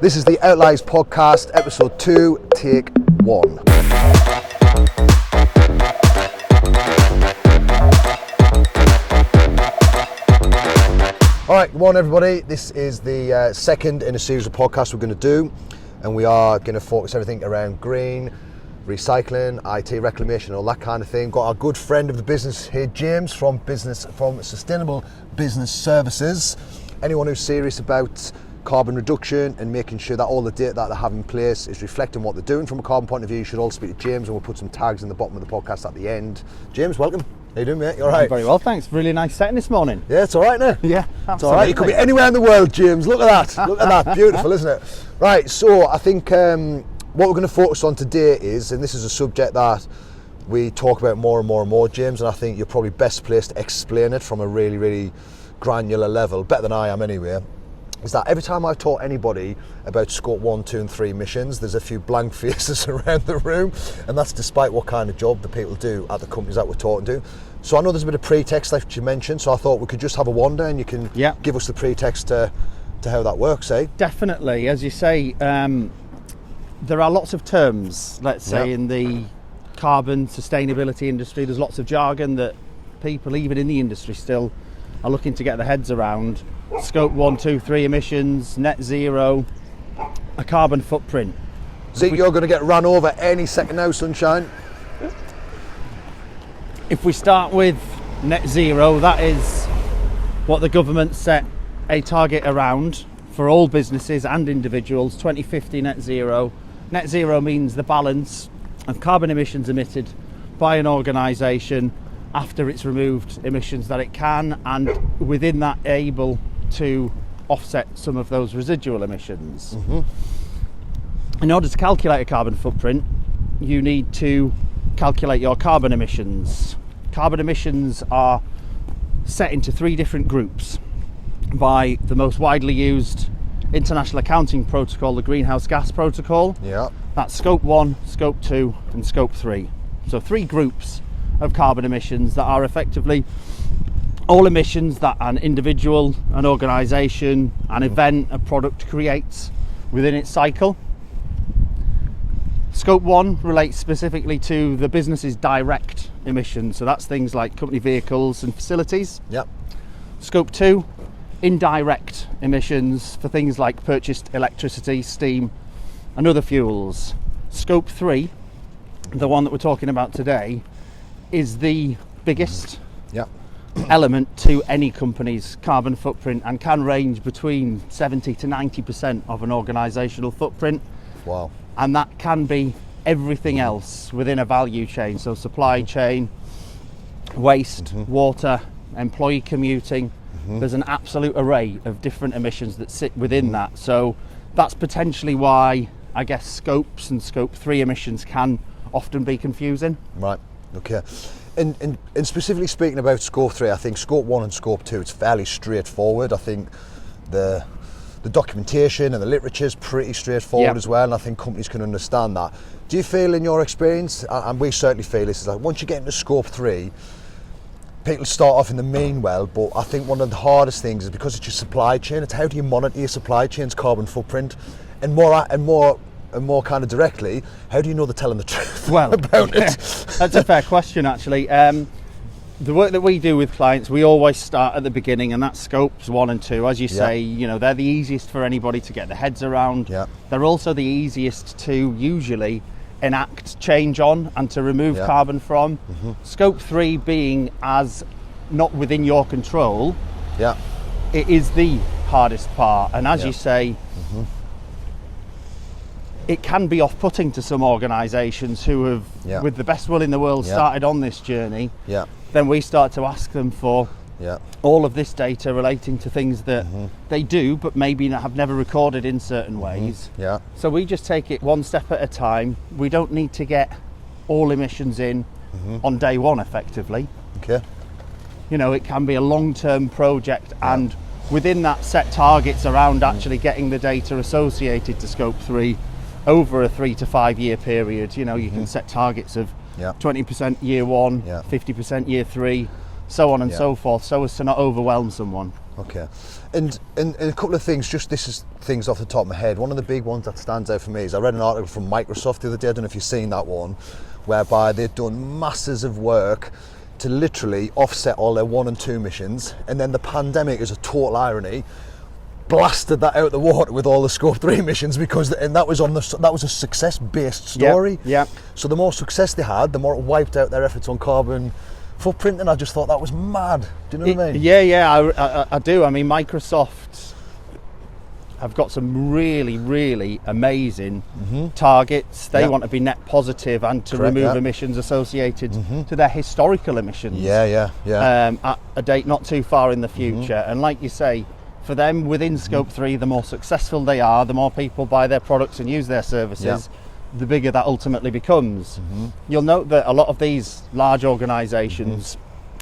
This is the Outliers podcast, episode 2, take 1. All right, good morning everybody. This is the second in a series of podcasts we're going to do, and we are going to focus everything around green, recycling, IT reclamation, all that kind of thing. Got our good friend of the business here, James, from Sustainable Business Services. Anyone who's serious about carbon reduction and making sure that all the data that they have in place is reflecting what they're doing from a carbon point of view, you should all speak to James, and we'll put some tags in the bottom of the podcast at the end. James, welcome. How you doing, mate? You all right? Very well, thanks. Really nice setting this morning. Yeah, it's all right now. Yeah, absolutely. It's all right. You could be anywhere in the world, James. Look at that. Look at that. Beautiful, isn't it? Right, so I think what we're going to focus on today is, and this is a subject that we talk about more and more and more, James, and I think you're probably best placed to explain it from a really, really granular level, better than I am anyway, is that every time I talk to anybody about scope 1, 2 and 3 emissions, there's a few blank faces around the room, and that's despite what kind of job the people do at the companies that we're talking to. So I know there's a bit of pretext that you mentioned, so I thought we could just have a wander and you can give us the pretext to how that works, eh? Definitely. As you say, there are lots of terms, let's say, in the carbon sustainability industry. There's lots of jargon that people, even in the industry, still are looking to get their heads around. Scope 1, 2, 3 emissions, net zero, a carbon footprint. See, you're going to get run over any second now, sunshine. If we start with net zero, that is what the government set a target around for all businesses and individuals, 2050 net zero. Net zero means the balance of carbon emissions emitted by an organisation after it's removed emissions that it can, and within that able to offset some of those residual emissions. In order to calculate a carbon footprint, you need to calculate your carbon emissions. Carbon emissions are set into 3 different groups by the most widely used international accounting protocol, the Greenhouse Gas Protocol. Yeah. That's Scope 1, Scope 2 and Scope 3. So 3 groups of carbon emissions that are effectively all emissions that an individual, an organisation, an event, a product creates within its cycle. Scope 1 relates specifically to the business's direct emissions, so that's things like company vehicles and facilities. Yep. Scope 2, indirect emissions for things like purchased electricity, steam and other fuels. Scope 3, the one that we're talking about today, is the biggest element to any company's carbon footprint and can range between 70 to 90% of an organisational footprint. Wow. And that can be everything else within a value chain, so supply chain, waste, water, employee commuting. There's an absolute array of different emissions that sit within that. So that's potentially why I guess scopes and scope 3 emissions can often be confusing. Right, okay. And specifically speaking about scope 3, I think scope 1 and scope 2, it's fairly straightforward. I think the documentation and the literature is pretty straightforward as well, and I think companies can understand that. Do you feel in your experience, and we certainly feel this, is like once you get into scope 3, people start off in the main well, but I think one of the hardest things is because it's your supply chain. It's how do you monitor your supply chain's carbon footprint, and more kind of directly, how do you know they're telling the truth about it? That's a fair question, actually. The work that we do with clients, we always start at the beginning, and that's scopes 1 and 2. As you say, you know, they're the easiest for anybody to get their heads around. They're also the easiest to usually enact change on and to remove carbon from. Scope 3 being as not within your control, it is the hardest part. And as you say, it can be off-putting to some organisations who have, with the best will in the world, started on this journey. Then we start to ask them for all of this data relating to things that they do, but maybe have never recorded in certain ways. So we just take it one step at a time. We don't need to get all emissions in on day one, effectively. Okay. You know, it can be a long-term project, and within that set targets around actually getting the data associated to scope 3 over a 3 to 5 year period. You know, you can set targets of 20% year 1, 50% year 3, so on and so forth, so as to not overwhelm someone. Okay. And a couple of things, just this is things off the top of my head. One of the big ones that stands out for me is I read an article from Microsoft the other day, I don't know if you've seen that one, whereby they'd done masses of work to literally offset all their 1 and 2 emissions, and then the pandemic, as a total irony, blasted that out the water with all the scope 3 emissions, because that was a success-based story. Yeah. So the more success they had, the more it wiped out their efforts on carbon footprint, and I just thought that was mad. Do you know what I mean? Yeah, I do. I mean, Microsoft have got some really, really amazing targets. They want to be net positive and to remove emissions associated to their historical emissions. Yeah. At a date not too far in the future. And like you say, for them, within Scope 3, the more successful they are, the more people buy their products and use their services, the bigger that ultimately becomes. You'll note that a lot of these large organisations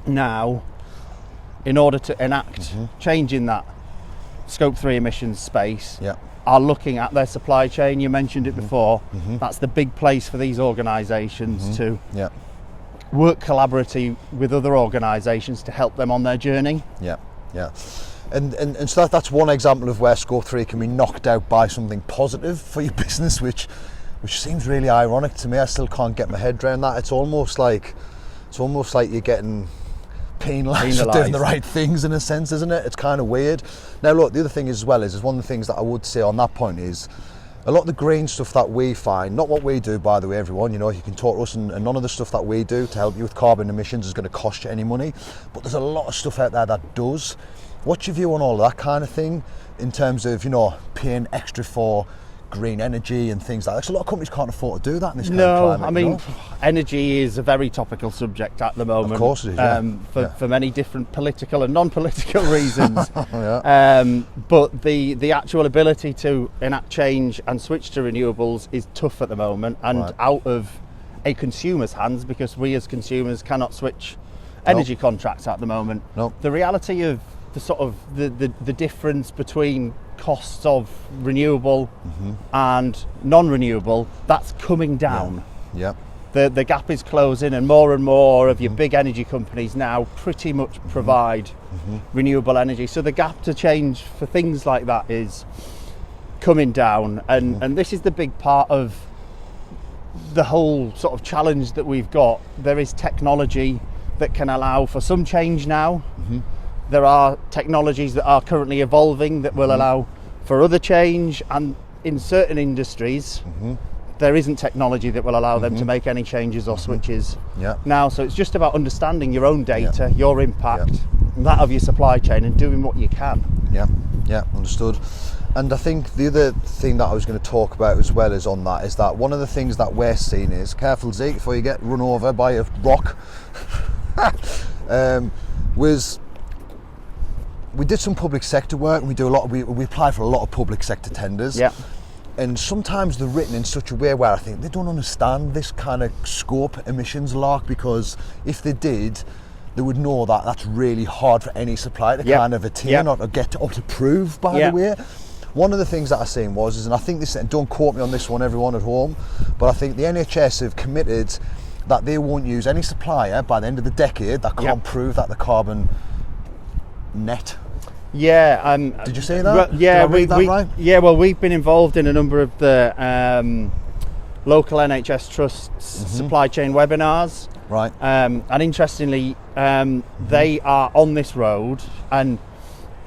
now, in order to enact change in that Scope 3 emissions space, are looking at their supply chain. You mentioned it before. That's the big place for these organisations to work collaboratively with other organisations to help them on their journey. And so that's one example of where Scope 3 can be knocked out by something positive for your business, which seems really ironic to me. I still can't get my head around that. It's almost like you're getting penalised for doing the right things, in a sense, isn't it? It's kind of weird. Now look, the other thing as well is one of the things that I would say on that point is a lot of the green stuff that we find, not what we do, by the way, everyone, you know, you can talk to us, and none of the stuff that we do to help you with carbon emissions is going to cost you any money, but there's a lot of stuff out there that does. What's your view on all that kind of thing in terms of, you know, paying extra for green energy and things like that? 'Cause a lot of companies can't afford to do that in this kind of climate. I mean, you know? energy is a very topical subject at the moment. Of course it is, for many different political and non-political reasons. But the actual ability to enact change and switch to renewables is tough at the moment, and out of a consumer's hands, because we as consumers cannot switch energy contracts at the moment. The reality of the sort of the difference between costs of renewable and non-renewable, that's coming down. The gap is closing, and more of your big energy companies now pretty much provide renewable energy. So the gap to change for things like that is coming down, and this is the big part of the whole sort of challenge that we've got. There is technology that can allow for some change now. There are technologies that are currently evolving that will allow for other change, and in certain industries there isn't technology that will allow them to make any changes or switches now. So it's just about understanding your own data, your impact, and that of your supply chain, and doing what you can. Understood. And I think the other thing that I was going to talk about as well is on that, is that one of the things that we're seeing is, careful Zeke before you get run over by a rock, was we did some public sector work, and we apply for a lot of public sector tenders. And sometimes they're written in such a way where I think they don't understand this kind of scope emissions lark, because if they did, they would know that that's really hard for any supplier to kind of attain or to get or to prove, by the way. One of the things that I seen was, and I think this, and don't quote me on this one, everyone at home, but I think the NHS have committed that they won't use any supplier by the end of the decade that can't prove that the carbon net. Did you say that? Did I read that right? Well, we've been involved in a number of the local NHS trusts supply chain webinars. And interestingly, they are on this road, and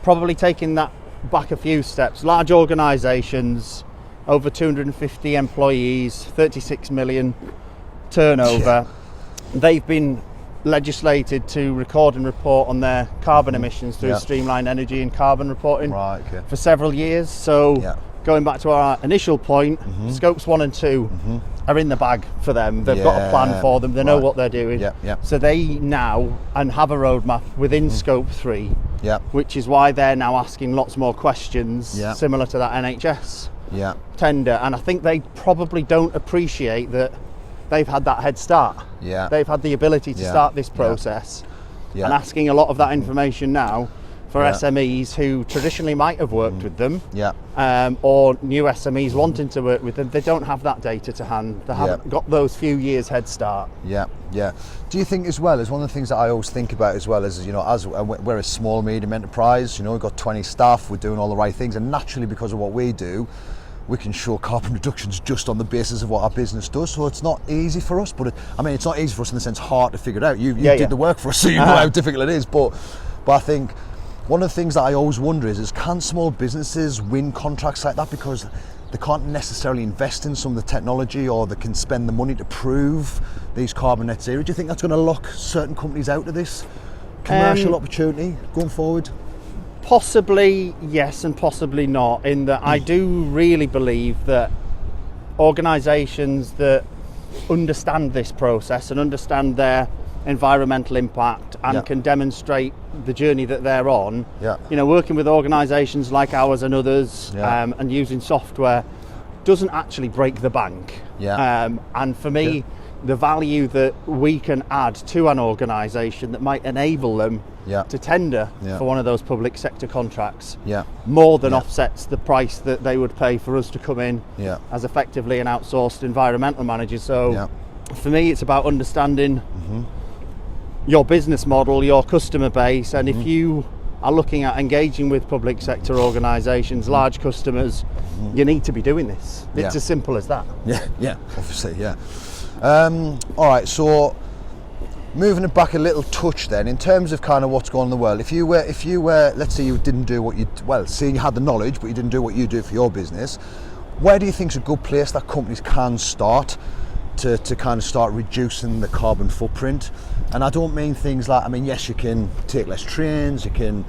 probably taking that back a few steps. Large organisations, over 250 employees, 36 million turnover. They've been legislated to record and report on their carbon emissions through streamlined energy and carbon reporting for several years. So going back to our initial point, scopes 1 and 2 are in the bag for them. They've got a plan for them. They know what they're doing. So they now have a roadmap within scope 3, which is why they're now asking lots more questions similar to that NHS tender. And I think they probably don't appreciate that they've had that head start. They've had the ability to start this process, and asking a lot of that information now for SMEs who traditionally might have worked with them, Yeah. or new SMEs wanting to work with them. They don't have that data to hand. They haven't got those few years head start. Yeah, yeah. Do you think as well, as one of the things that I always think about as well as, you know, as we're a small medium enterprise, you know, we've got 20 staff, we're doing all the right things, and naturally because of what we do, we can show carbon reductions just on the basis of what our business does. So it's not easy for us, but it's not easy for us in the sense hard to figure it out. You did the work for us, so you know how difficult it is. But I think one of the things that I always wonder is can small businesses win contracts like that because they can't necessarily invest in some of the technology, or they can spend the money to prove these carbon net zero? Do you think that's going to lock certain companies out of this commercial opportunity going forward? Possibly yes, and possibly not, in that I do really believe that organisations that understand this process and understand their environmental impact and can demonstrate the journey that they're on, you know, working with organisations like ours and others, and using software doesn't actually break the bank. And for me, the value that we can add to an organisation that might enable them to tender for one of those public sector contracts more than offsets the price that they would pay for us to come in as effectively an outsourced environmental manager. So for me, it's about understanding your business model, your customer base, and if you are looking at engaging with public sector organisations, large customers, you need to be doing this. It's as simple as that. Obviously, all right, so moving it back a little touch then, in terms of kind of what's going on in the world, if you were, let's say you didn't do what seeing you had the knowledge, but you didn't do what you do for your business, where do you think is a good place that companies can start to kind of start reducing the carbon footprint? And I don't mean things like, yes, you can take less trains, you can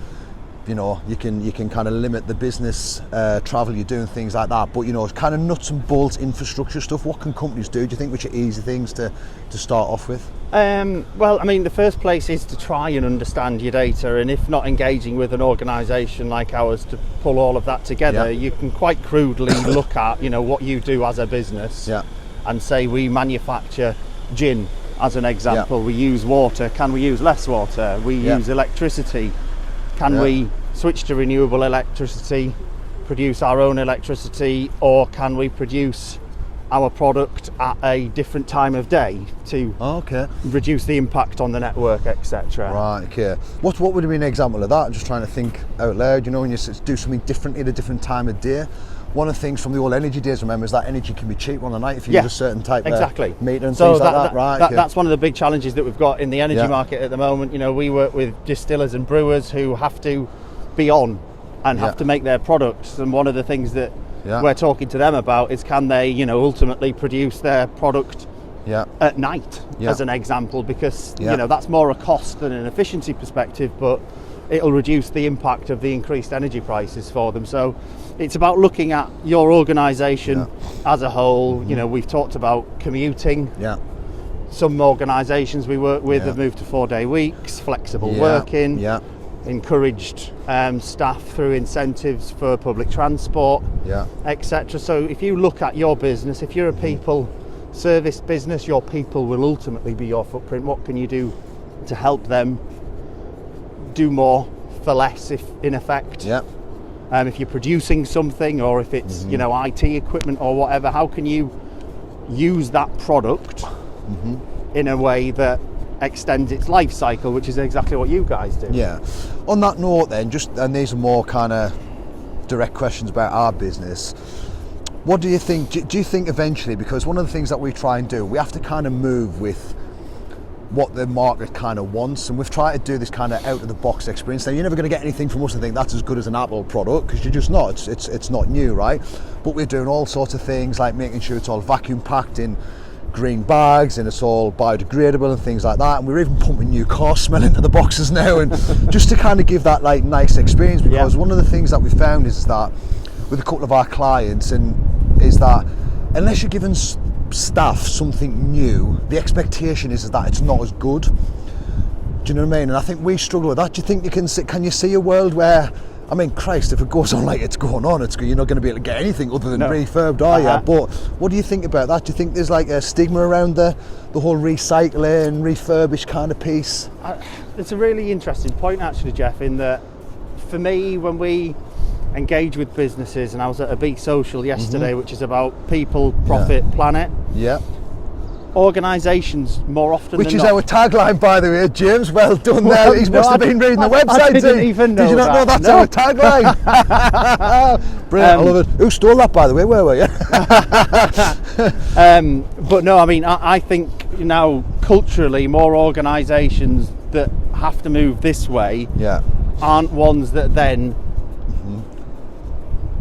kind of limit the business travel you're doing, things like that, but, you know, kind of nuts and bolts infrastructure stuff, what can companies do you think, which are easy things to start off with? Well, the first place is to try and understand your data, and if not engaging with an organisation like ours to pull all of that together, you can quite crudely look at, you know, what you do as a business and say, we manufacture gin as an example, we use water, can we use less water? We use electricity, can we switch to renewable electricity, produce our own electricity, or can we produce our product at a different time of day to reduce the impact on the network, etc. Right, okay. What would be an example of that? I'm just trying to think out loud, you know, when you do something differently at a different time of day. One of the things from the old energy days, remember, is that energy can be cheap on the night if you use a certain type of meter and things like that. Right, that's one of the big challenges that we've got in the energy market at the moment. You know, we work with distillers and brewers who have to be on and have to make their products, and one of the things that we're talking to them about is, can they, you know, ultimately produce their product at night, as an example, because you know, that's more a cost than an efficiency perspective, but it'll reduce the impact of the increased energy prices for them. So it's about looking at your organisation as a whole. You know, we've talked about commuting. Some organisations we work with have moved to 4-day weeks, flexible working, encouraged staff through incentives for public transport, etc. So if you look at your business, if you're a people service business, your people will ultimately be your footprint. What can you do to help them do more for less, if in effect? If you're producing something, or if it's you know, IT equipment or whatever, how can you use that product in a way that extends its life cycle, which is exactly what you guys do? On that note then, and these are more kind of direct questions about our business, what do you think, do you think eventually, because one of the things that we try and do, we have to kind of move with what the market kind of wants, and we've tried to do this kind of out of the box experience. Now, you're never going to get anything from us and think that's as good as an Apple product, because you're just not. It's not new, right? But we're doing all sorts of things like making sure it's all vacuum packed in green bags and it's all biodegradable and things like that, and we're even pumping new car smell into the boxes now, and just to kind of give that like nice experience, because one of the things that we found is that with a couple of our clients, and is that unless you're giving staff something new, the expectation is that it's not as good. Do you know what I mean? And I think we struggle with that. Do you think can you see a world where, I mean, Christ, if it goes on like it's going on, you're not going to be able to get anything other than refurbed, are you? But what do you think about that? Do you think there's like a stigma around the whole recycling, refurbish kind of piece? It's a really interesting point actually, Geoff, in that for me, when we engage with businesses, and I was at a big social yesterday, which is about people, profit, planet. Yeah. Organisations more often Which than is not. our tagline, by the way, James. Well done Well, there. He no, must have been reading the website. I didn't even know. Did you not know that's No. our tagline? Brilliant, I love it. Who stole that, by the way? Where were you? But no, I mean, I think now culturally, more organisations that have to move this way Yeah. aren't ones that then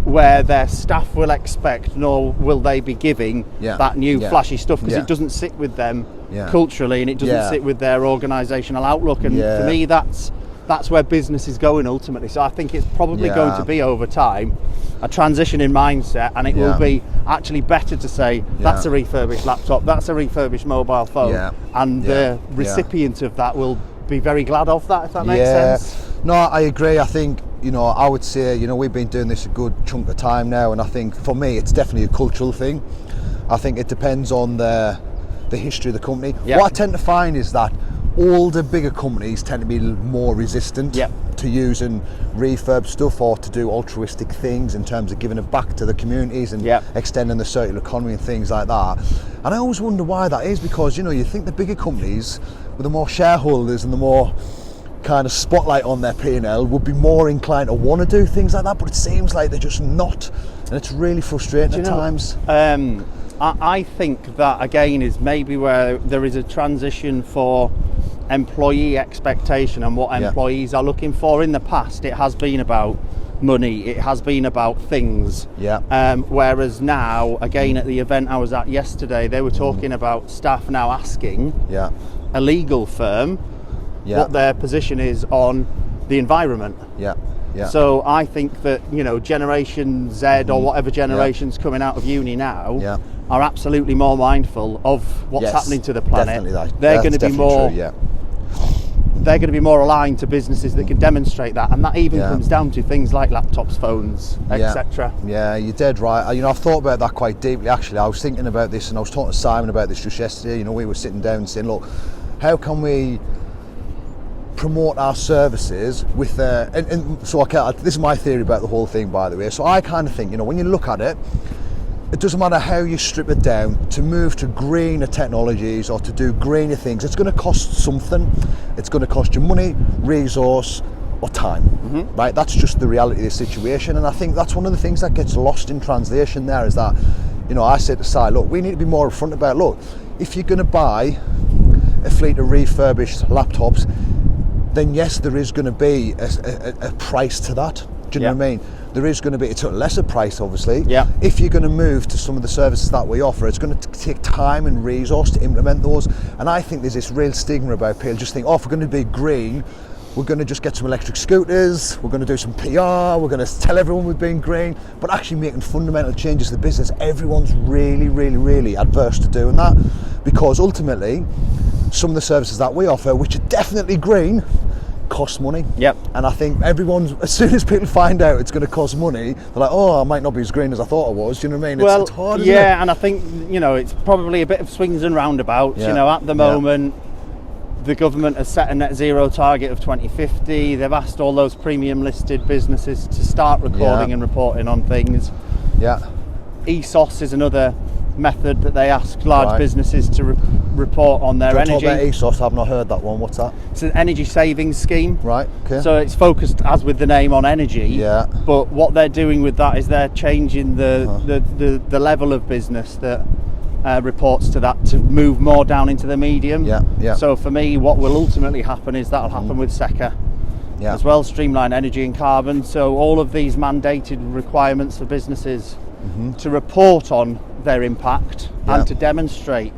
where their staff will expect, nor will they be giving that new flashy stuff, because it doesn't sit with them culturally, and it doesn't sit with their organisational outlook. And for me, that's where business is going ultimately. So I think it's probably going to be, over time, a transition in mindset, and it will be actually better to say that's a refurbished laptop, that's a refurbished mobile phone, and the recipient of that will be very glad of that, if that makes sense. No, I agree. I think, I would say, we've been doing this a good chunk of time now, and I think for me it's definitely a cultural thing. I think it depends on the history of the company. What I tend to find is that older, bigger companies tend to be more resistant to using refurb stuff or to do altruistic things in terms of giving it back to the communities and extending the circular economy and things like that. And I always wonder why that is, because you think the bigger companies with the more shareholders and the more kind of spotlight on their P&L would be more inclined to want to do things like that, but it seems like they're just not, and it's really frustrating at times. I think that again is maybe where there is a transition for employee expectation and what employees are looking for. In the past, it has been about money, it has been about things, whereas now, again, at the event I was at yesterday, they were talking about staff now asking a legal firm what their position is on the environment. So I think that Generation Z or whatever generation's coming out of uni now are absolutely more mindful of what's happening to the planet. They're going to be more. They're going to be more aligned to businesses that can demonstrate that, and that even comes down to things like laptops, phones, etc. Yeah, you're dead right. I've thought about that quite deeply. Actually, I was thinking about this, and I was talking to Simon about this just yesterday. We were sitting down and saying, look, how can we promote our services with so this is my theory about the whole thing, by the way. So I kind of think, when you look at it, it doesn't matter how you strip it down, to move to greener technologies or to do greener things, it's going to cost something. It's going to cost you money, resource, or time, right? That's just the reality of the situation, and I think that's one of the things that gets lost in translation there, is that, I said to Si, look, we need to be more upfront about, look, if you're going to buy a fleet of refurbished laptops, then yes, there is going to be a price to that. Do you know what I mean? There is going to be, it's a lesser price, obviously. If you're going to move to some of the services that we offer, it's going to take time and resource to implement those. And I think there's this real stigma about people just think, if we're going to be green, we're going to just get some electric scooters, we're going to do some PR, we're going to tell everyone we've been green, but actually making fundamental changes to the business, everyone's really, really, really adverse to doing that, because ultimately, some of the services that we offer, which are definitely green, cost money. And I think as soon as people find out it's going to cost money, they're like, I might not be as green as I thought I was. Do you know what I mean? It's hard, isn't it? And I think, it's probably a bit of swings and roundabouts. At the moment, the government has set a net zero target of 2050. They've asked all those premium listed businesses to start recording and reporting on things. ESOS is another method that they ask large businesses to report on their energy. Talk about ESOS, I've not heard that one. What's that? It's an energy savings scheme. Right, okay. So it's focused, as with the name, on energy. But what they're doing with that is they're changing the level of business that reports to that, to move more down into the medium. So for me, what will ultimately happen is that'll happen with SECA as well, streamline energy and carbon. So all of these mandated requirements for businesses to report on their impact and to demonstrate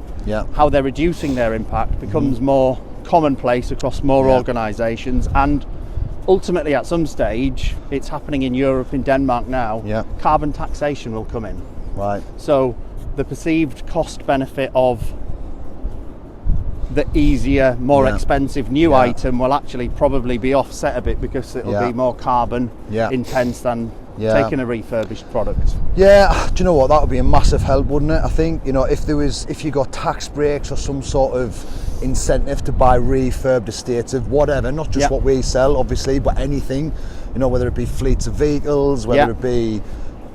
how they're reducing their impact becomes more commonplace across more organisations, and ultimately at some stage, it's happening in Europe, in Denmark now, carbon taxation will come in. So the perceived cost benefit of the easier, more expensive new item will actually probably be offset a bit, because it'll be more carbon intense than taking a refurbished product. Do you know what, that would be a massive help, wouldn't it? I think, if you got tax breaks or some sort of incentive to buy refurbed estates of whatever, not just what we sell, obviously, but anything, you know, whether it be fleets of vehicles, whether it be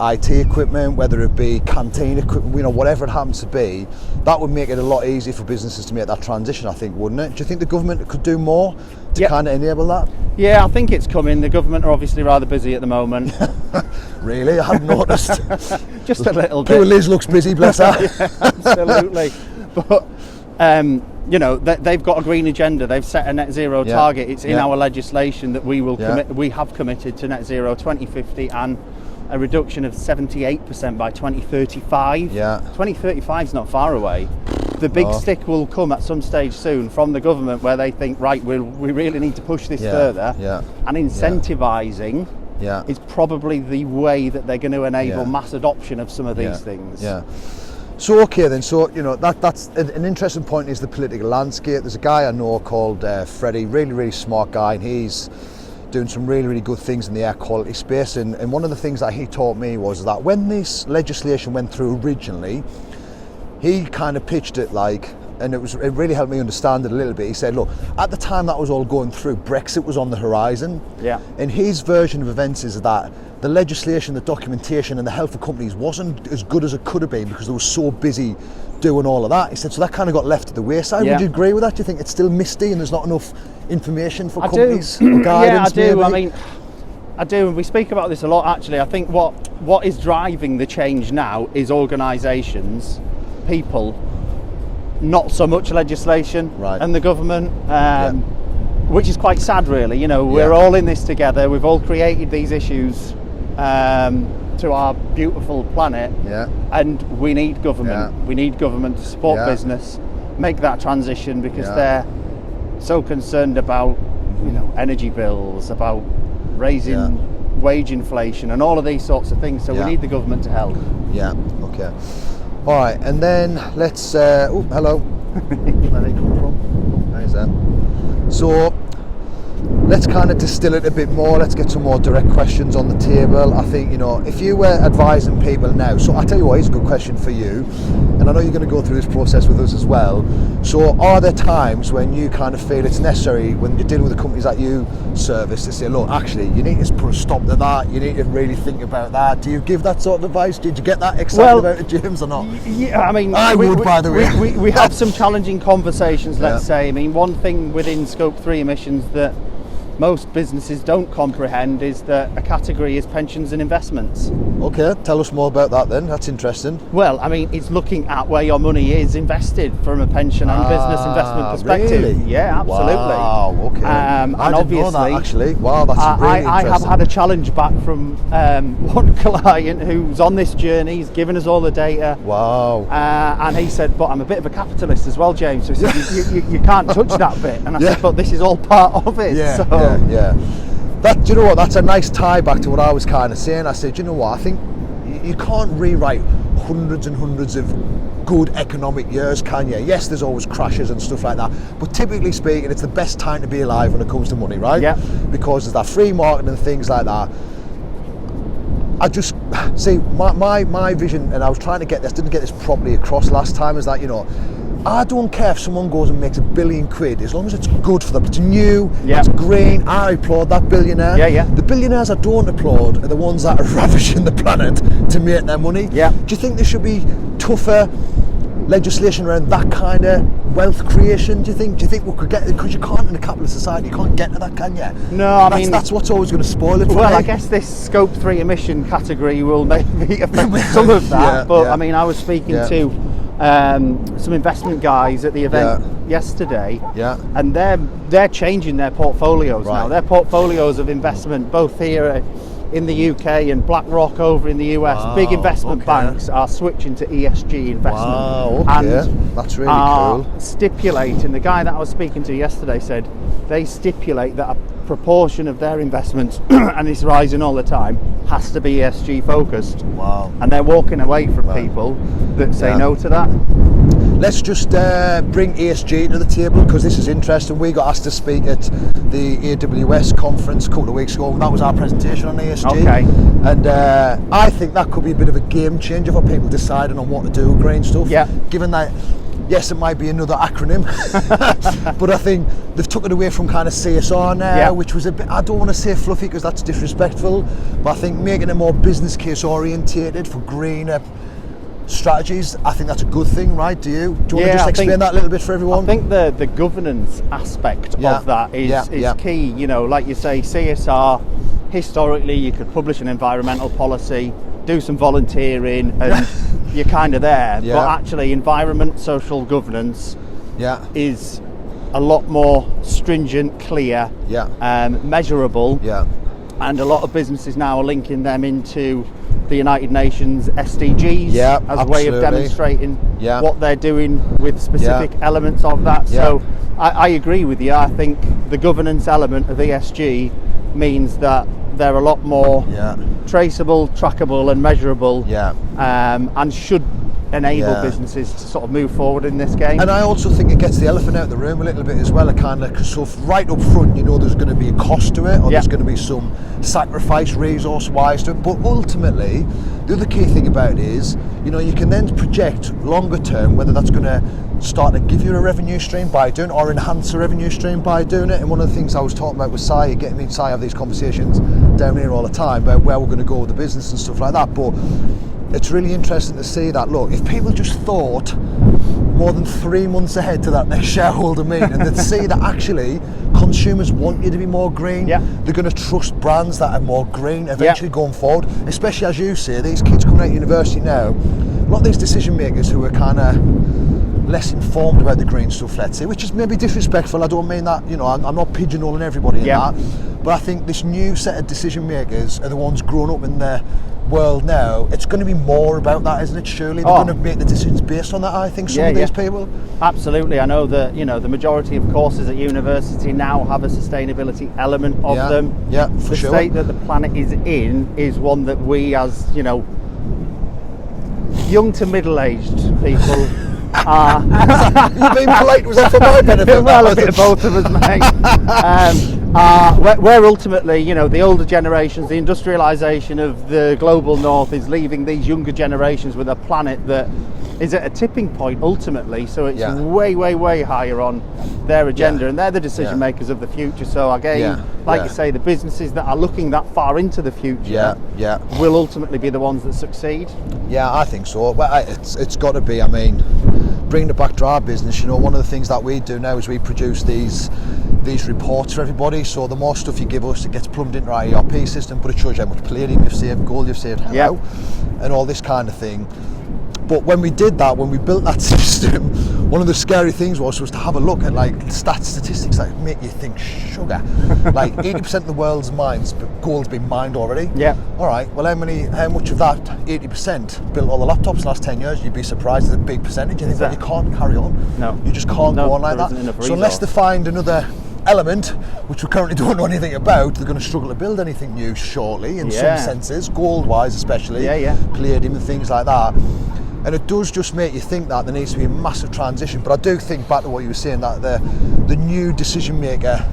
IT equipment, whether it be canteen equipment, you know, whatever it happens to be, that would make it a lot easier for businesses to make that transition, I think, wouldn't it? Do you think the government could do more to kind of enable that? Yeah, I think it's coming. The government are obviously rather busy at the moment. Really? I hadn't noticed. Just a little bit. Poor Liz looks busy, bless her. Yeah, absolutely. But, you know, they've got a green agenda. They've set a net zero target. It's in our legislation that we will we have committed to net zero 2050 and a reduction of 78% by 2035. 2035 is not far away. The big stick will come at some stage soon from the government where they think, right, we really need to push this further. And incentivising is probably the way that they're going to enable mass adoption of some of these things. So okay then, so you know that's an interesting point is the political landscape. There's a guy I know called Freddie, really smart guy, and he's doing some really good things in the air quality space, and one of the things that he taught me was that when this legislation went through originally, he kind of pitched it like, and it really helped me understand it a little bit. He said, look, at the time that was all going through, Brexit was on the horizon, and his version of events is that the legislation, the documentation and the help for companies wasn't as good as it could have been because they were so busy doing all of that. He said, so that kind of got left to the wayside. Would you agree with that? Do you think it's still misty and there's not enough information for companies? Guidance, yeah, I do. Maybe? I mean, I do, and we speak about this a lot actually. I think what is driving the change now is organisations, people, not so much legislation and the government, which is quite sad really. You know, we're all in this together, we've all created these issues to our beautiful planet, and we need government. We need government to support business, make that transition, because they're so concerned about, you know, energy bills, about raising wage inflation and all of these sorts of things. So we need the government to help. Okay. All right, and then let's. Oh, hello. Where they come from? Oh, there's that. So let's kind of distill it a bit more. Let's get some more direct questions on the table. I think, you know, if you were advising people now, so I tell you what, it's a good question for you, and I know you're going to go through this process with us as well. So are there times when you kind of feel it's necessary when you're dealing with the companies that you service to say, look, actually, you need to put a stop to that, you need to really think about that? Do you give that sort of advice? Did you get that excited about it, James, or not? Yeah, I mean, I would, by the way. We have some challenging conversations, let's say. I mean, one thing within Scope 3 emissions that most businesses don't comprehend is that a category is pensions and investments. Okay, tell us more about that then, that's interesting. Well, I mean, it's looking at where your money is invested from a pension and business investment perspective. Really? Yeah, absolutely. Wow, okay. And I didn't know that actually. Wow, that's really interesting. I have had a challenge back from one client who's on this journey. He's given us all the data. Wow. And he said, but I'm a bit of a capitalist as well, James. So he said, you can't touch that bit. And I said, but this is all part of it. That, do you know what, that's a nice tie back to what I was kind of saying. I said, you know what, I think you can't rewrite hundreds and hundreds of good economic years, can you? Yes, there's always crashes and stuff like that, but typically speaking, it's the best time to be alive when it comes to money, right? Because there's that free market and things like that. I just see my vision, and I was trying to get this, didn't get this properly across last time, is that, you know, I don't care if someone goes and makes £1 billion, as long as it's good for them. It's new, it's green. I applaud that billionaire. The billionaires I don't applaud are the ones that are ravishing the planet to make their money. Do you think there should be tougher legislation around that kind of wealth creation? Do you think we could get it? Because you can't, in a capitalist society, you can't get to that, can you? No, I mean, that's what's always going to spoil it for me. I guess this Scope 3 emission category will maybe affect some of that, but I mean, I was speaking to some investment guys at the event yesterday, and they're changing their portfolios now. Their portfolios of investment, both here in the UK and BlackRock over in the US, big investment banks are switching to ESG investment. And that's really cool. Stipulating, the guy that I was speaking to yesterday said they stipulate that a proportion of their investments, and it's rising all the time, has to be ESG focused. And they're walking away from people that say no to that. Let's just bring ESG to the table, because this is interesting. We got asked to speak at the AWS conference a couple of weeks ago. That was our presentation on ESG. And I think that could be a bit of a game changer for people deciding on what to do with green stuff. Given that Yes, it might be another acronym, but I think they've took it away from kind of CSR now, which was a bit, I don't want to say fluffy because that's disrespectful, but I think making it more business case orientated for greener strategies, I think that's a good thing, right? Do you want to just explain that a little bit for everyone? I think the governance aspect of that is key. You know, like you say, CSR, historically you could publish an environmental policy, do some volunteering, and you're kind of there. But actually, environment, social governance is a lot more stringent, clear, measurable, and a lot of businesses now are linking them into the United Nations SDGs as a way of demonstrating what they're doing with specific elements of that. So I agree with you. I think the governance element of ESG means that they're a lot more traceable, trackable and measurable, and should enable businesses to sort of move forward in this game. And I also think it gets the elephant out of the room a little bit as well. It kind of, so right up front, you know, there's going to be a cost to it, or there's going to be some sacrifice resource-wise to it. But ultimately, the other key thing about it is, you know, you can then project longer term whether that's going to start to give you a revenue stream by doing it, or enhance a revenue stream by doing it. And one of the things I was talking about with Si, getting me and Si have these conversations down here all the time about where we're going to go with the business and stuff like that. But it's really interesting to see that, look, if people just thought more than 3 months ahead to that next shareholder meeting, and they'd see that actually consumers want you to be more green, they're going to trust brands that are more green eventually going forward, especially as you say, these kids coming out of university now, a lot of these decision makers who are kind of less informed about the green stuff, let's say, which is maybe disrespectful. I don't mean that, you know, I'm not pigeonholing everybody in that, but I think this new set of decision makers are the ones growing up in the world now. It's going to be more about that, isn't it? Surely they're going to make the decisions based on that, I think, some of these people. Absolutely. I know that, you know, the majority of courses at university now have a sustainability element of them. Yeah, for sure. The state that the planet is in is one that we, as, you know, young to middle-aged people are... You're being polite, was that for my benefit? Well, a bit of both of us, mate. Where ultimately, you know, the older generations, the industrialisation of the global north is leaving these younger generations with a planet that is at a tipping point ultimately, so it's way higher on their agenda, and they're the decision makers of the future. So again, like you say, the businesses that are looking that far into the future will ultimately be the ones that succeed. Yeah, I think so. Well, it's got to be. I mean, bringing it back to our business, you know, one of the things that we do now is we produce these reports for everybody. So the more stuff you give us, it gets plumbed into our ERP system, but it shows you how much palladium you've saved, gold you've saved, and all this kind of thing. But when we did that, when we built that system, one of the scary things was to have a look at like statistics that make you think sugar. Like 80% of the world's gold's been mined already. All right. Well, how much of that 80% built all the laptops in the last 10 years? You'd be surprised. It's a big percentage. You think that you can't carry on. No. You just can't go on like that. So unless they find another element, which we currently don't know anything about, they're going to struggle to build anything new shortly in some senses, gold-wise especially, palladium and things like that. And it does just make you think that there needs to be a massive transition. But I do think back to what you were saying, that the new decision maker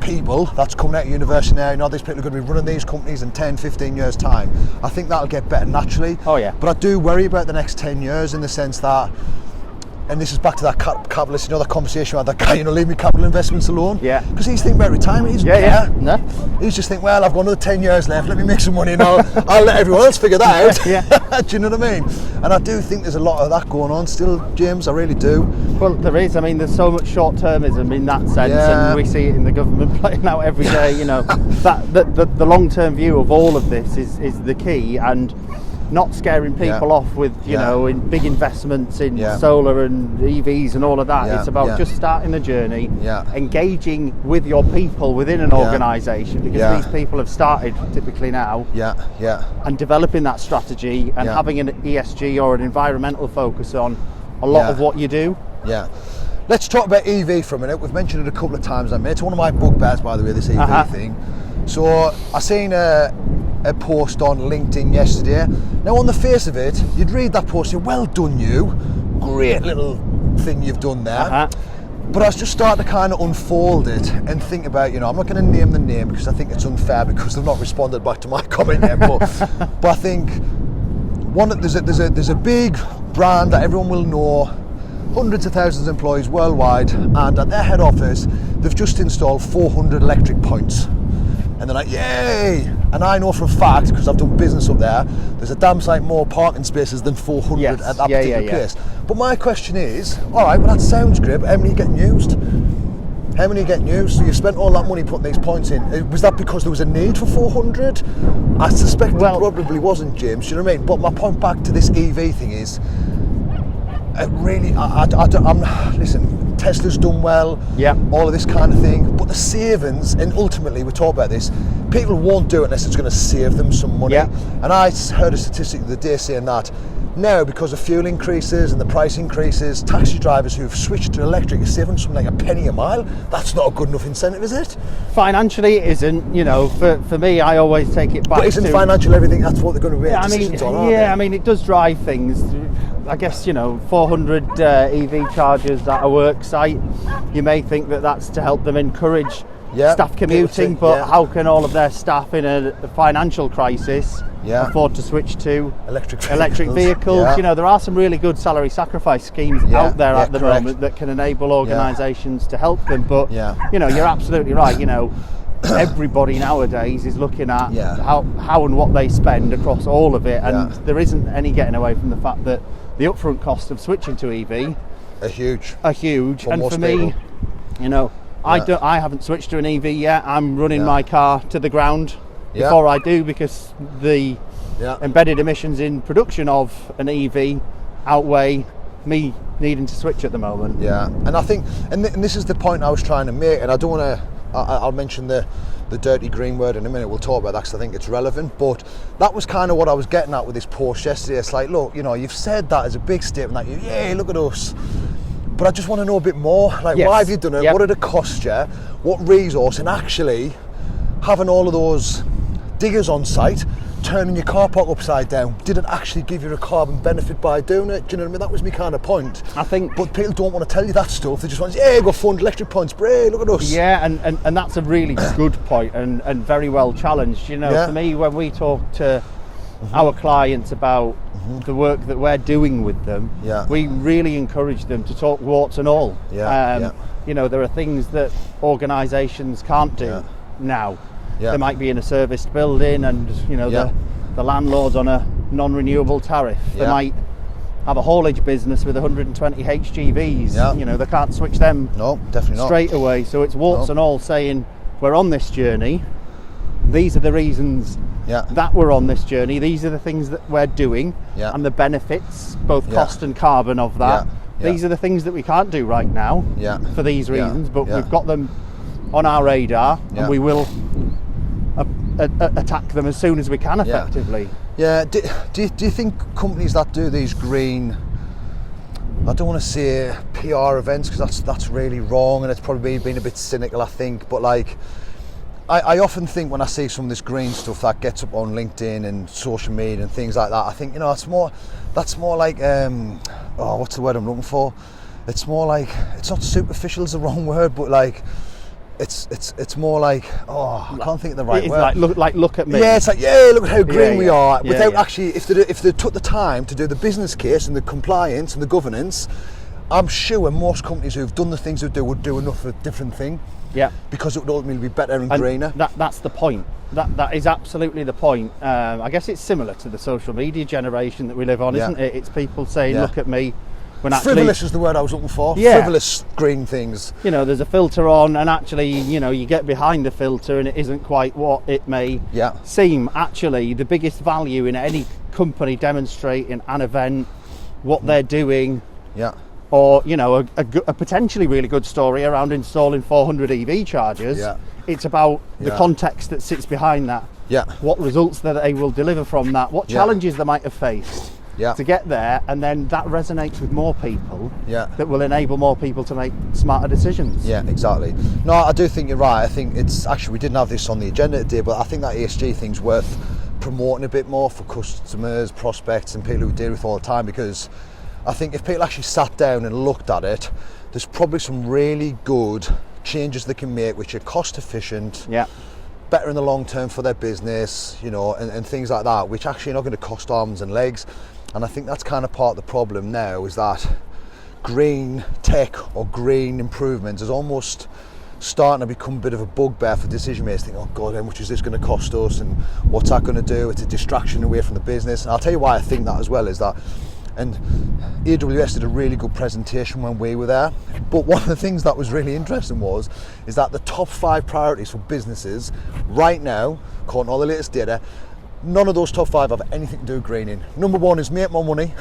people that's coming out of university now, you know, these people are going to be running these companies in 10, 15 years time. I think that'll get better naturally. But I do worry about the next 10 years in the sense that, and this is back to that capitalist, you know, that conversation with that guy, you know, leave me capital investments alone. Because he's thinking about retirement, he doesn't care. No. He's just thinking, well, I've got another 10 years left, let me make some money and I'll let everyone else figure that out. Do you know what I mean? And I do think there's a lot of that going on still, James, I really do. Well, there is. I mean, there's so much short-termism in that sense, and we see it in the government playing out every day, you know. That the long-term view of all of this is the key, and not scaring people off with, you know, in big investments in solar and EVs and all of that. It's about just starting the journey, engaging with your people within an organisation, because these people have started typically now, and developing that strategy and having an ESG or an environmental focus on a lot of what you do. Let's talk about EV for a minute. We've mentioned it a couple of times. It's one of my bugbears, by the way, this EV thing. So I seen a post on LinkedIn yesterday. Now on the face of it, you'd read that post and say, well done you, great little thing you've done there. But I was just starting to kind of unfold it and think about, you know, I'm not going to name the name because I think it's unfair because they've not responded back to my comment yet, but I think there's a big brand that everyone will know, hundreds of thousands of employees worldwide, and at their head office they've just installed 400 electric points, and they're like, yay! And I know for a fact, because I've done business up there, there's a damn sight more parking spaces than 400 at that particular place. But my question is, all right, well that sounds great, but how many are getting used? How many are getting used? So you spent all that money putting these points in. Was that because there was a need for 400? I suspect it probably wasn't, James. Do you know what I mean? But my point back to this EV thing is, listen, Tesla's done well, all of this kind of thing, but the savings, and ultimately we talk about this, people won't do it unless it's going to save them some money. And I heard a statistic the other day saying that now, because of fuel increases and the price increases, taxi drivers who've switched to electric are saving something like a penny a mile. That's not a good enough incentive, is it? Financially, it isn't. You know, for me, I always take it back. But isn't financial everything? That's what they're going to make decisions on, aren't they? I mean, it does drive things. I guess, 400 EV chargers at a work site, you may think that that's to help them encourage staff commuting, but how can all of their staff in a financial crisis afford to switch to electric vehicles? There are some really good salary sacrifice schemes out there at the moment that can enable organisations to help them, but you're absolutely right. Everybody nowadays is looking at how and what they spend across all of it, and there isn't any getting away from the fact that the upfront cost of switching to EV are huge. And for me, I haven't switched to an EV yet. I'm running my car to the ground before I do, because the embedded emissions in production of an EV outweigh me needing to switch at the moment. And I think, and this is the point I was trying to make, and I don't want to, I'll mention the dirty green word in a minute. We'll talk about that because I think it's relevant, but that was kind of what I was getting at with this post yesterday. It's like, look, you've said that as a big statement, that look at us, but I just want to know a bit more. Like, why have you done it? What did it cost you? What resource? And actually having all of those diggers on site turning your car park upside down, did it actually give you a carbon benefit by doing it? Do you know what I mean? That was my kind of point. I think, but people don't want to tell you that stuff. They just want to say, go fund electric points, look at us. And that's a really good point, and very well challenged. For me, when we talk to our clients about the work that we're doing with them, we really encourage them to talk warts and all. There are things that organisations can't do now. They might be in a serviced building, and the landlord's on a non-renewable tariff. They might have a haulage business with 120 HGVs. They can't switch them straight away. So it's warts and all saying, we're on this journey. These are the reasons that we're on this journey. These are the things that we're doing, and the benefits, both cost and carbon of that. These are the things that we can't do right now for these reasons, but we've got them on our radar, and we will attack them as soon as we can effectively. Do you think companies that do these green, I don't want to say PR events, because that's really wrong, and it's probably been a bit cynical, I think, but like, I often think when I see some of this green stuff that gets up on LinkedIn and social media and things like that, I think, that's more like, what's the word I'm looking for? It's more like, it's not superficial is the wrong word, but like, it's more like, I can't think of the right word. Look at me. Yeah, it's like, look at how green we are. Without actually, if they took the time to do the business case and the compliance and the governance, I'm sure most companies who've done the things they do would do another different thing. Because it would ultimately be better and greener. That's the point. That is absolutely the point. I guess it's similar to the social media generation that we live on, isn't it? It's people saying, look at me. When actually, frivolous is the word I was looking for. Frivolous green things. There's a filter on, and actually, you get behind the filter and it isn't quite what it may seem. Actually, the biggest value in any company demonstrating an event, what they're doing, or a potentially really good story around installing 400 EV chargers. It's about the context that sits behind that. What results that they will deliver from that. What challenges they might have faced. To get there, and then that resonates with more people, that will enable more people to make smarter decisions. Exactly. No, I do think you're right. I think it's actually, we didn't have this on the agenda today, but I think that ESG thing's worth promoting a bit more for customers, prospects, and people who deal with it all the time, because I think if people actually sat down and looked at it, there's probably some really good changes they can make which are cost efficient, better in the long term for their business, you know, and things like that, which actually are not going to cost arms and legs. And I think that's kind of part of the problem now, is that green tech or green improvements is almost starting to become a bit of a bugbear for decision makers. Think, oh God, how much is this going to cost us, and what's that going to do? It's a distraction away from the business. And I'll tell you why I think that as well, is that, and AWS did a really good presentation when we were there, but one of the things that was really interesting is that the top 5 priorities for businesses right now, according to all the latest data, none of those top 5 have anything to do with greening. Number 1 is make more money.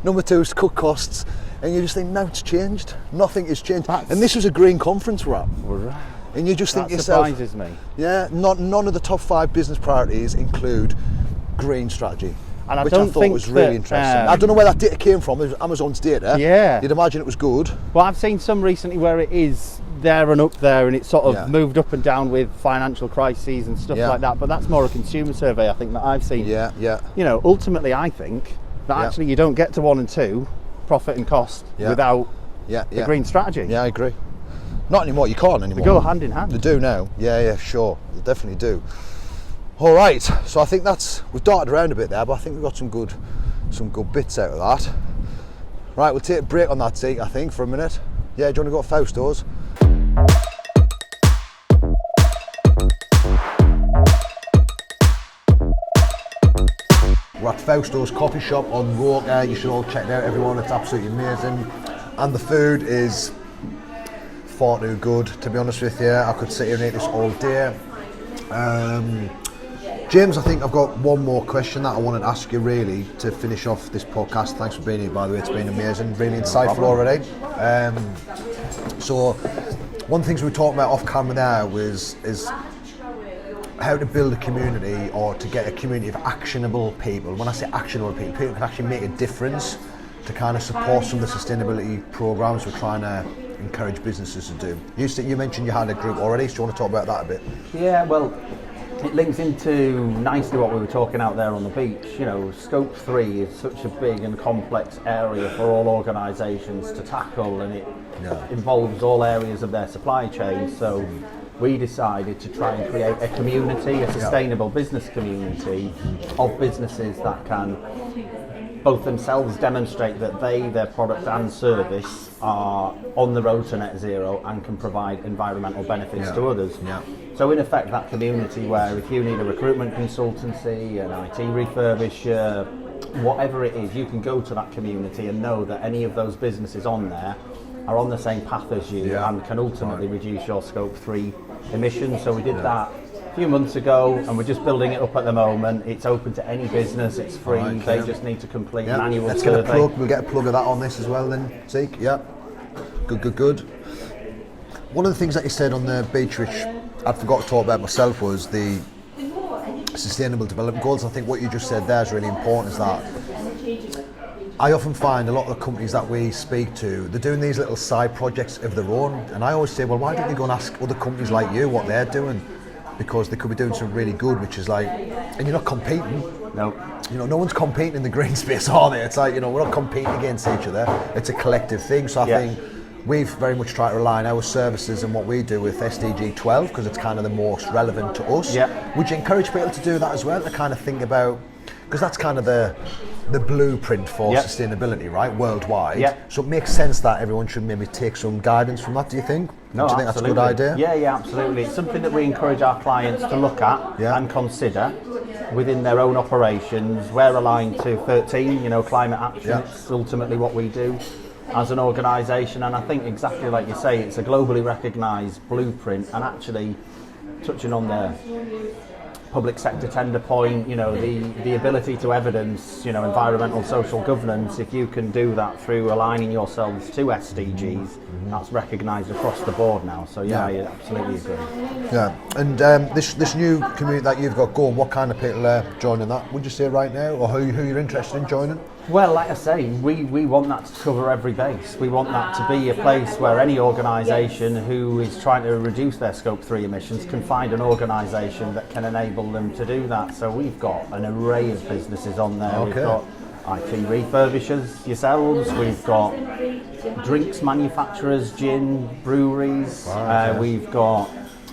Number 2 is cut costs. And you just think, now it's changed. Nothing has changed. And this was a green conference we're at. Right. And you just think that yourself, surprises me. Yeah, none of the top 5 business priorities include green strategy. And which I thought was really interesting. I don't know where that data came from. It was Amazon's data. Yeah. You'd imagine it was good. Well, I've seen some recently where it is there and up there, and it's sort of moved up and down with financial crises and stuff like that. But that's more a consumer survey, I think, that I've seen. Yeah. You know, ultimately, I think that actually you don't get to 1 and 2, profit and cost, without the green strategy. Yeah, I agree. Not anymore. You can't anymore. They go hand in hand. They do now. Yeah, sure. They definitely do. All right. So I think we've darted around a bit there, but I think we've got some good bits out of that. Right, we'll take a break on that seat, I think, for a minute. Yeah, do you want to go to Fausto's? We're at Fausto's coffee shop on Roker. You should all check it out, everyone. It's absolutely amazing. And the food is far too good, to be honest with you. I could sit here and eat this all day. James, I think I've got one more question that I wanted to ask you, really, to finish off this podcast. Thanks for being here, by the way. It's been amazing, really insightful already. So one of the things we were talking about off camera there is how to build a community, or to get a community of actionable people. When I say actionable people who can actually make a difference to kind of support some of the sustainability programs we're trying to encourage businesses to do. You mentioned you had a group already, so you want to talk about that a bit? Yeah, well, it links into nicely what we were talking out there on the beach. You know, Scope 3 is such a big and complex area for all organisations to tackle, and it involves all areas of their supply chain. So we decided to try and create a community, a sustainable business community of businesses that can both themselves demonstrate that their product and service are on the road to net zero and can provide environmental benefits to others. Yeah. So in effect, that community where if you need a recruitment consultancy, an IT refurbisher, whatever it is, you can go to that community and know that any of those businesses on there are on the same path as you and can ultimately reduce your Scope 3 emissions. So we did that a few months ago, and we're just building it up at the moment. It's open to any business, it's free, they just need to complete an annual survey. We'll get a plug of that on this as well then, Zeke. Yeah, good. One of the things that you said on the beach, which I'd forgot to talk about myself, was the Sustainable Development Goals. I think what you just said there is really important, is that I often find a lot of the companies that we speak to, they're doing these little side projects of their own, and I always say, well, why don't you go and ask other companies like you what they're doing? Because they could be doing something really good, which is like, and you're not competing. No. You know, no one's competing in the green space, are they? It's like, you know, we're not competing against each other. It's a collective thing. So I think we've very much tried to rely on our services and what we do with SDG 12, because it's kind of the most relevant to us. Yeah. Would you encourage people to do that as well, to kind of think about, because that's kind of the blueprint for sustainability, right, worldwide. Yeah. So it makes sense that everyone should maybe take some guidance from that, do you think? No, do you think absolutely. that's a good idea? Yeah, absolutely. It's something that we encourage our clients to look at and consider within their own operations. We're aligned to 13, you know, climate action. It's ultimately what we do as an organisation, and I think exactly like you say, it's a globally recognised blueprint. And actually, touching on the public sector tender point, you know, the ability to evidence, you know, environmental social governance, if you can do that through aligning yourselves to SDGs, that's recognised across the board now. So I absolutely agree. Yeah, and this new community that you've got going, what kind of people are joining that, would you say, right now, or who you're interested in joining? Well, like I say, we want that to cover every base. We want that to be a place where any organisation who is trying to reduce their Scope 3 emissions can find an organisation that can enable them to do that. So we've got an array of businesses on there. We've got IT refurbishers, yourselves, we've got drinks manufacturers, gin, breweries, we've got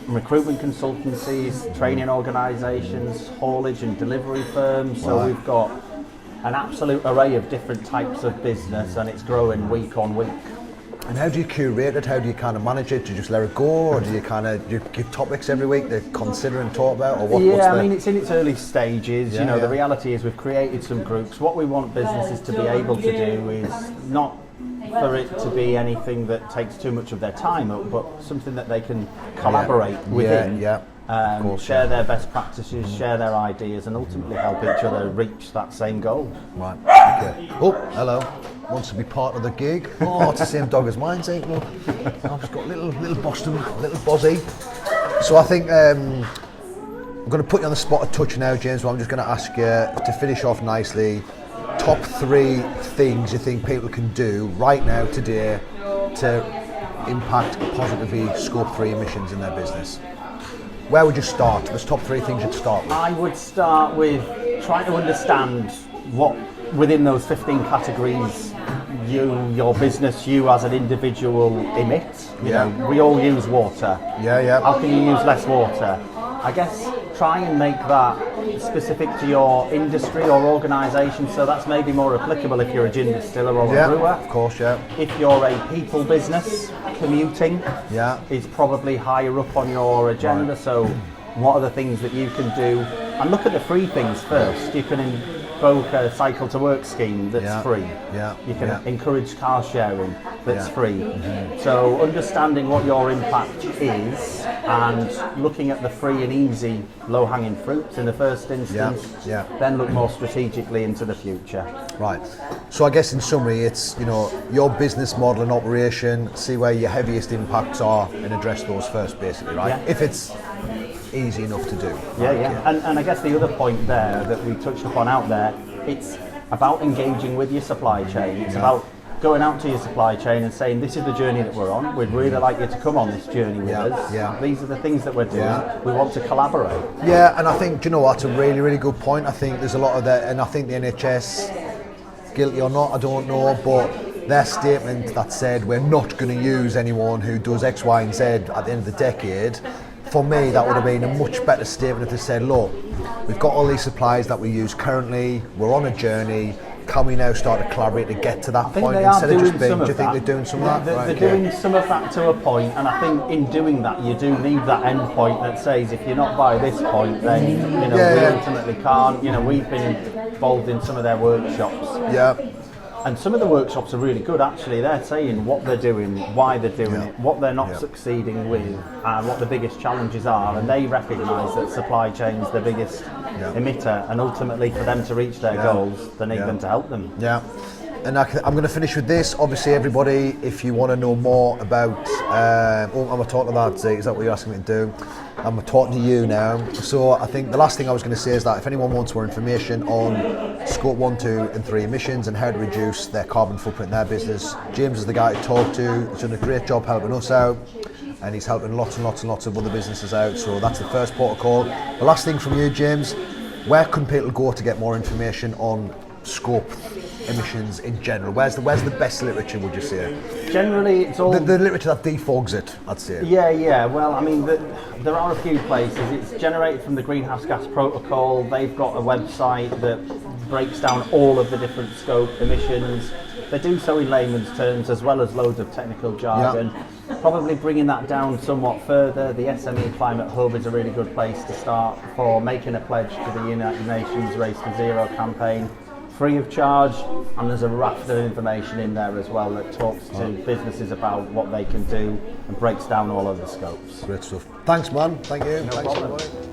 recruitment consultancies, training organisations, haulage and delivery firms. So we've got an absolute array of different types of business, and it's growing week on week. And how do you curate it? How do you kind of manage it? Do you just let it go, or do you give topics every week to consider and talk about, or what? Yeah, I mean, it's in its early stages. You know, the reality is we've created some groups. What we want businesses to be able to do is not for it to be anything that takes too much of their time up, but something that they can collaborate within. Share their best practices, share their ideas, and ultimately help each other reach that same goal. Right. Okay. Oh, hello. Wants to be part of the gig. Oh, it's the same dog as mine, ain't it? I've just got little Boston, little Bozzy. So I think I'm going to put you on the spot a touch now, James. But I'm just going to ask you to finish off nicely. Top 3 things you think people can do right now, today, to impact positively Scope 3 emissions in their business. Where would you start? There's top 3 things you'd start with. I would start with trying to understand what within those 15 categories your business, you as an individual emit. You know, we all use water. How can you use less water? I guess try and make that specific to your industry or organisation, so that's maybe more applicable if you're a gin distiller or a brewer. Of course, If you're a people business, commuting is probably higher up on your agenda. So what are the things that you can do? And look at the free things first. You can invoke a cycle to work scheme that's free. You can encourage car sharing that's free. So understanding what your impact is and looking at the free and easy low-hanging fruits in the first instance, then look more strategically into the future. Right. So I guess in summary, it's, you know, your business model and operation, see where your heaviest impacts are and address those first, basically, right? If it's easy enough to do. And I guess the other point there that we touched upon out there, it's about engaging with your supply chain. It's about going out to your supply chain and saying, this is the journey that we're on. We'd really like you to come on this journey with us. These are the things that we're doing. We want to collaborate. Yeah, and I think, do you know what, that's a really, really good point. I think there's a lot of that, and I think the NHS, guilty or not, I don't know, but their statement that said we're not going to use anyone who does X, Y and Z at the end of the decade, for me that would have been a much better statement if they said, look, we've got all these supplies that we use currently, we're on a journey, can we now start to collaborate to get to that point instead of just being, do you think they're doing some of that? They're doing some of that to a point, and I think in doing that you do need that end point that says if you're not by this point, then you know we ultimately can't. You know, we've been involved in some of their workshops. And some of the workshops are really good actually. They're saying what they're doing, why they're doing it, what they're not succeeding with, and what the biggest challenges are. And they recognise that supply chain's the biggest emitter, and ultimately for them to reach their goals, they need them to help them. And I'm going to finish with this. Obviously, everybody, if you want to know more about, I'm talking about, is that what you're asking me to do? I'm talking to you now. So I think the last thing I was going to say is that if anyone wants more information on Scope 1, 2 and 3 emissions and how to reduce their carbon footprint in their business, James is the guy to talk to. He's done a great job helping us out, and he's helping lots and lots and lots of other businesses out. So that's the first protocol. The last thing from you, James, where can people go to get more information on Scope emissions in general? Where's the best literature, would you say? Generally, it's all the literature that defogs it, I'd say. Well, I mean, there are a few places. It's generated from the Greenhouse Gas Protocol. They've got a website that breaks down all of the different scope emissions. They do so in layman's terms as well as loads of technical jargon. Probably bringing that down somewhat further, the SME Climate Hub is a really good place to start for making a pledge to the United Nations Race to Zero campaign. Free of charge, and there's a raft of information in there as well that talks to businesses about what they can do and breaks down all of the scopes. Great stuff. Thanks, man. Thank you. No Thanks, problem. everybody.